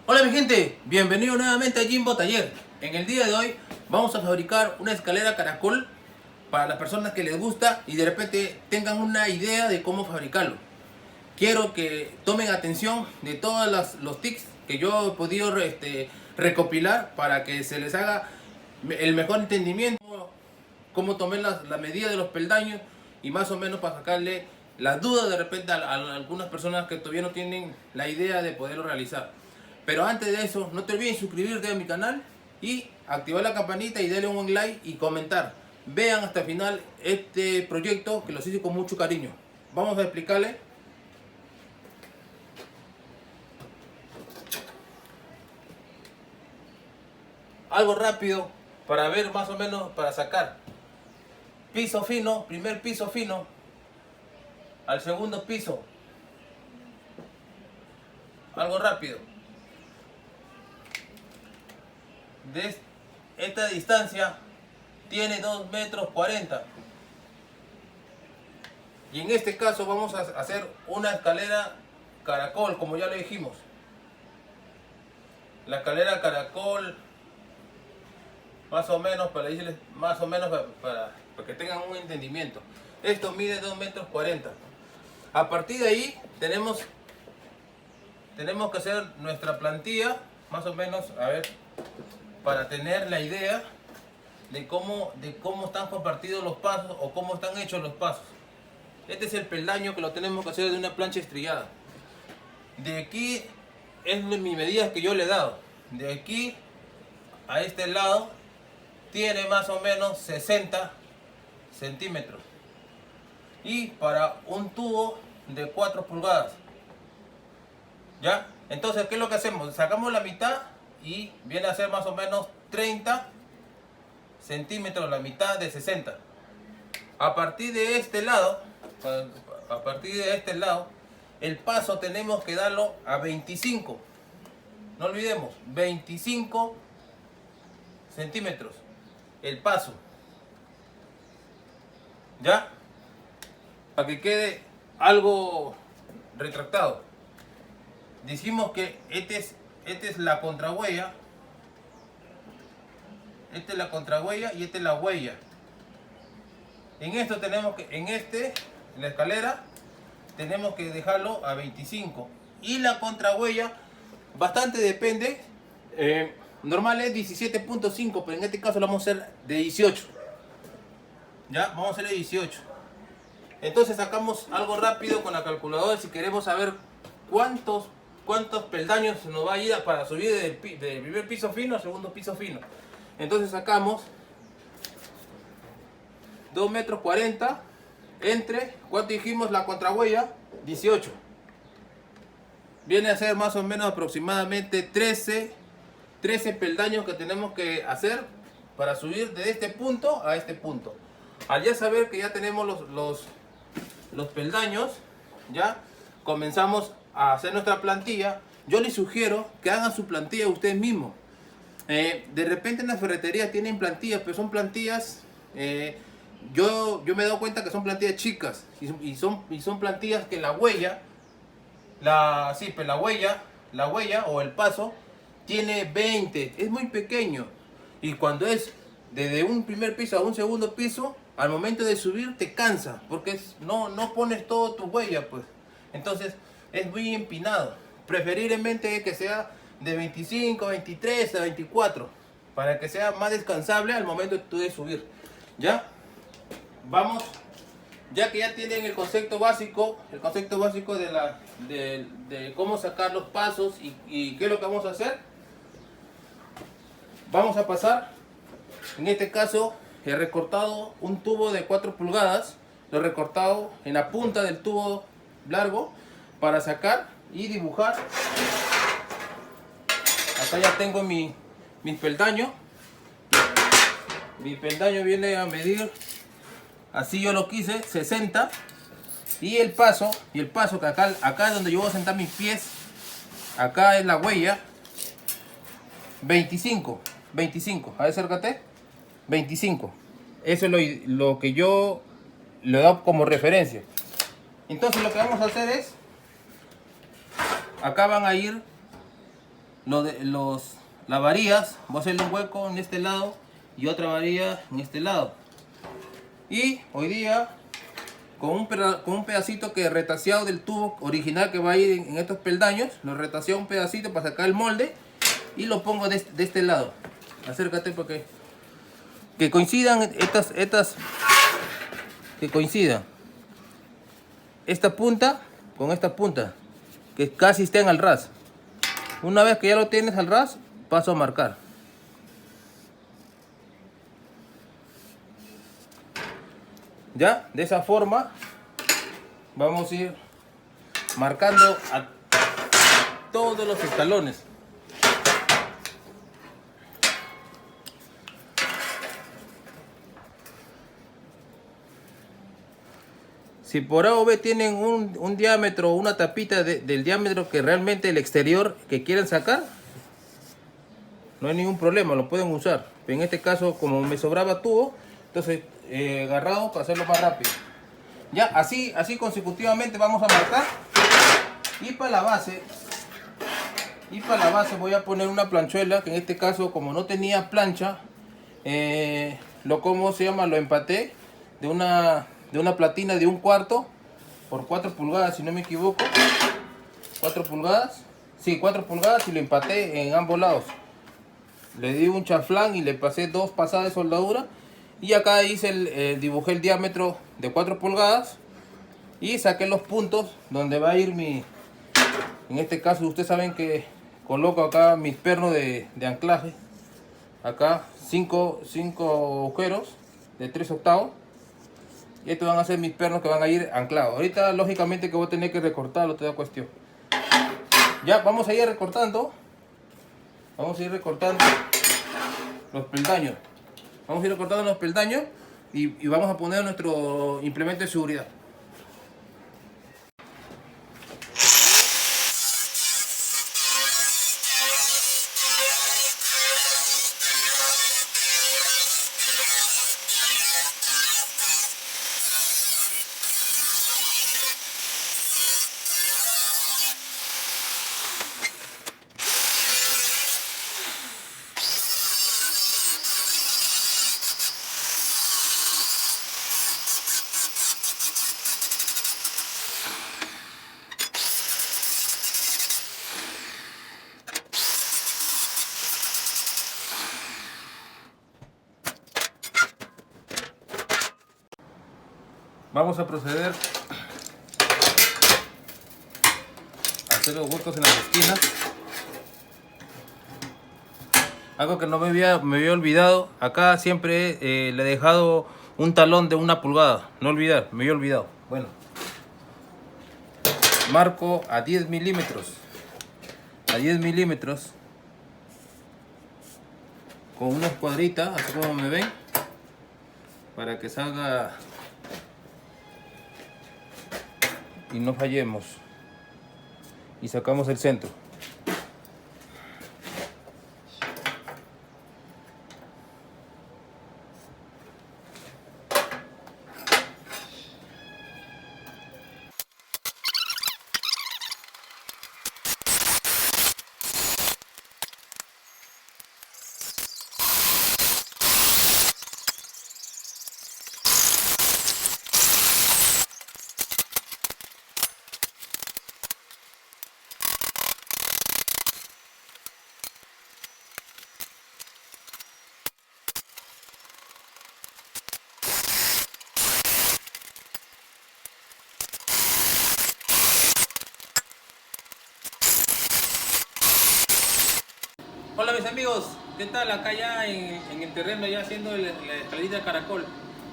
Hola mi gente, bienvenido nuevamente a Jimbo Taller. En el día de hoy vamos a fabricar una escalera caracol para las personas que les gusta y de repente tengan una idea de cómo fabricarlo. Quiero que tomen atención de todos los tips que yo he podido recopilar para que se les haga el mejor entendimiento, cómo tomar la medida de los peldaños y más o menos para sacarle las dudas de repente a algunas personas que todavía no tienen la idea de poderlo realizar. Pero antes de eso, no te olvides suscribirte a mi canal y activar la campanita y darle un like y comentar. Vean hasta el final este proyecto que los hice con mucho cariño. Vamos a explicarle. Algo rápido para ver más o menos, para sacar piso fino, primer piso fino al segundo piso. Algo rápido. De esta distancia tiene 2 metros 40. Y en este caso vamos a hacer una escalera caracol, como ya le dijimos. La escalera caracol, más o menos, para decirles, más o menos para que tengan un entendimiento. Esto mide 2 metros 40. A partir de ahí tenemos que hacer nuestra plantilla, más o menos, a ver, para tener la idea de cómo están compartidos los pasos o cómo están hechos los pasos. Este es el peldaño que lo tenemos que hacer de una plancha estrellada. De aquí es mi medida que yo le he dado. De aquí a este lado tiene más o menos 60 centímetros. Y para un tubo de 4 pulgadas. ¿Ya? Entonces, ¿qué es lo que hacemos? Sacamos la mitad y viene a ser más o menos 30 centímetros, la mitad de 60. A partir de este lado, el paso tenemos que darlo a 25. No olvidemos, 25 centímetros. El paso. ¿Ya? Para que quede algo retractado. Dijimos que esta es la contrahuella. Esta es la contrahuella y esta es la huella. En esto tenemos que, en la escalera, tenemos que dejarlo a 25. Y la contrahuella, bastante depende. Normal es 17.5, pero en este caso lo vamos a hacer de 18. Ya, vamos a hacer de 18. Entonces sacamos algo rápido con la calculadora si queremos saber cuántos peldaños nos va a ir para subir del primer piso fino al segundo piso fino. Entonces sacamos 2 metros 40 entre, ¿cuánto dijimos la contrahuella? 18. Viene a ser más o menos aproximadamente 13 peldaños que tenemos que hacer para subir de este punto a este punto. Al ya saber que ya tenemos los peldaños, ya comenzamos a hacer nuestra plantilla. Yo les sugiero que hagan su plantilla ustedes mismos. De repente en la ferretería tienen plantillas, pero son plantillas, yo me he dado cuenta que son plantillas chicas y son plantillas que la huella o el paso tiene 20, es muy pequeño. Y cuando es desde un primer piso a un segundo piso, al momento de subir te cansa, porque no pones todo tu huella, pues. Entonces es muy empinado. Preferiblemente que sea de 25, 23 a 24, para que sea más descansable al momento de subir. ¿Ya? Vamos, ya que ya tienen el concepto básico de cómo sacar los pasos y qué es lo que vamos a hacer. Vamos a pasar, en este caso he recortado un tubo de 4 pulgadas, lo he recortado en la punta del tubo largo para sacar y dibujar. Acá ya tengo mi peldaño. Mi peldaño viene a medir, así yo lo quise, 60. Y el paso que acá es donde yo voy a sentar mis pies. Acá es la huella. 25. A ver, acércate. 25. Eso es lo que yo le doy como referencia. Entonces lo que vamos a hacer es, acá van a ir las varillas, voy a hacerle un hueco en este lado y otra varilla en este lado. Y hoy día con un pedacito que retaseado del tubo original que va a ir en estos peldaños, lo retaseo un pedacito para sacar el molde y lo pongo de este lado. Acércate para que coincidan que coincidan esta punta con esta punta, que casi estén al ras. Una vez que ya lo tienes al ras, paso a marcar. Ya, de esa forma vamos a ir marcando a todos los escalones. Si por A o B tienen un diámetro, una tapita del diámetro que realmente el exterior que quieren sacar, no hay ningún problema, lo pueden usar. En este caso, como me sobraba tubo, entonces agarrado para hacerlo más rápido. Ya, así consecutivamente vamos a marcar. Y para la base voy a poner una planchuela, que en este caso, como no tenía plancha, lo empaté de una platina de 1/4 por 4 pulgadas, si no me equivoco. 4 pulgadas. Sí, 4 pulgadas, y lo empaté en ambos lados. Le di un chaflán y le pasé 2 pasadas de soldadura. Y acá dibujé el diámetro de 4 pulgadas. Y saqué los puntos donde va a ir en este caso, ustedes saben que coloco acá mis pernos de anclaje. Acá 5 agujeros de 3/8. Y estos van a ser mis pernos que van a ir anclados. Ahorita lógicamente que voy a tener que recortarlo, toda cuestión. Ya, vamos a ir recortando. Vamos a ir recortando los peldaños. Vamos a ir recortando los peldaños y vamos a poner nuestro implemento de seguridad. Vamos a proceder a hacer los huecos en las esquinas. Algo que no me había olvidado, acá siempre le he dejado un talón de 1 pulgada. No olvidar, me había olvidado. Bueno, marco a 10 milímetros. A 10 milímetros. Con una escuadrita, así como me ven. Para que salga y no fallemos. Y sacamos el centro. Hola mis amigos, ¿qué tal? Acá ya en el terreno, ya haciendo la escalerita de caracol.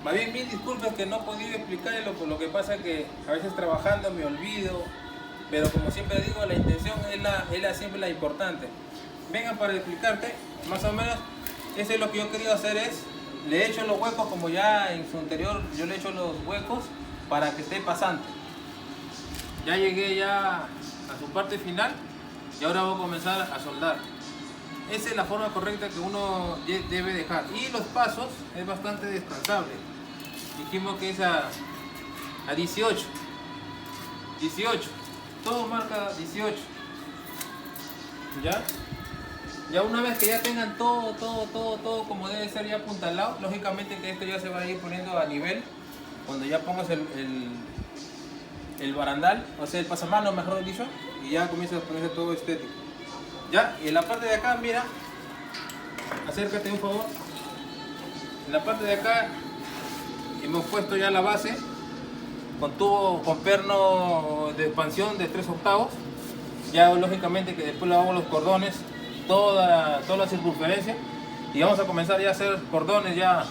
Más bien, mil disculpas que no he podido explicarlo, por lo que pasa que a veces trabajando me olvido, pero como siempre digo, la intención es siempre la importante. Vengan para explicarte, más o menos, eso es lo que yo quería hacer, le he hecho los huecos como ya en su anterior, yo le he hecho los huecos para que esté pasante. Ya llegué ya a su parte final y ahora voy a comenzar a soldar. Esa es la forma correcta que uno debe dejar. Y los pasos es bastante descansable. Dijimos que es a 18. 18. Todo marca 18. ¿Ya? Ya una vez que ya tengan todo como debe ser ya apuntalado, lógicamente que esto ya se va a ir poniendo a nivel. Cuando ya pongas el barandal, o sea el pasamanos mejor dicho, y ya comienza a ponerse todo estético. Ya, y en la parte de acá, mira, acércate un favor. En la parte de acá hemos puesto ya la base con tubo con perno de expansión de 3/8. Ya lógicamente que después le hago los cordones, toda la circunferencia, y vamos a comenzar ya a hacer cordones ya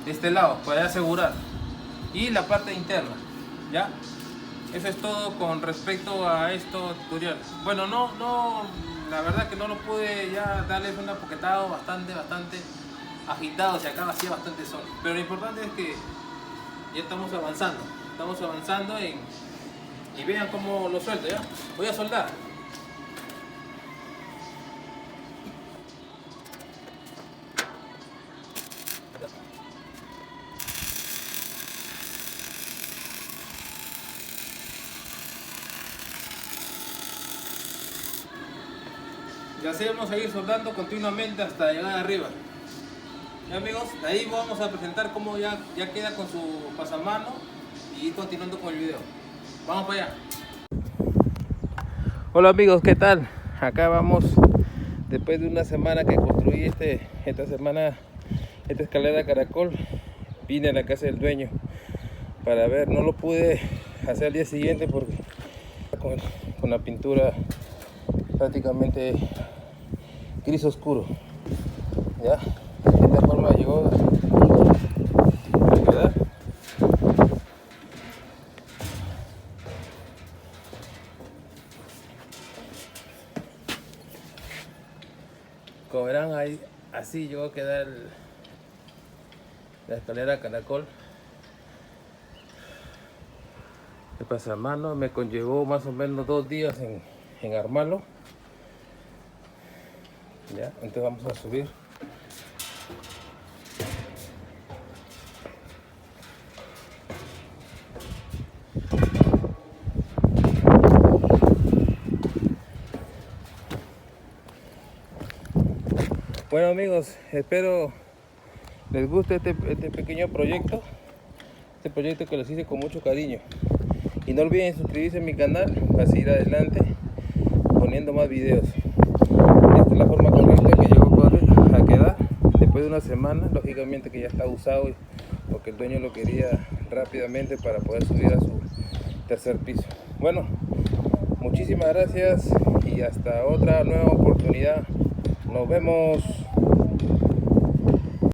de este lado para asegurar, y la parte interna. Ya, eso es todo con respecto a esto tutorial. Bueno, la verdad que no lo pude ya darles una poquetada bastante agitado, se acaba así bastante solo, pero lo importante es que ya estamos avanzando y vean cómo lo suelto. Ya voy a soldar. Y así vamos a ir soldando continuamente hasta llegar arriba. Ya amigos, de ahí vamos a presentar cómo ya queda con su pasamano y ir continuando con el video. Vamos para allá. Hola amigos, ¿qué tal? Acá vamos, después de una semana que construí esta escalera caracol. Vine a la casa del dueño para ver, no lo pude hacer al día siguiente porque con la pintura prácticamente gris oscuro. Ya, de esta forma llegó a quedar. Como verán, ahí así llegó a quedar la escalera caracol. El pasamano me conllevó más o menos 2 días en armarlo. Ya, entonces vamos a subir. Bueno amigos, espero les guste este pequeño proyecto, que les hice con mucho cariño, y no olviden suscribirse a mi canal para seguir adelante poniendo más videos. Esta es la forma correcta que llegó a quedar después de una semana, lógicamente que ya está usado porque el dueño lo quería rápidamente para poder subir a su tercer piso. Bueno, muchísimas gracias y hasta otra nueva oportunidad. Nos vemos.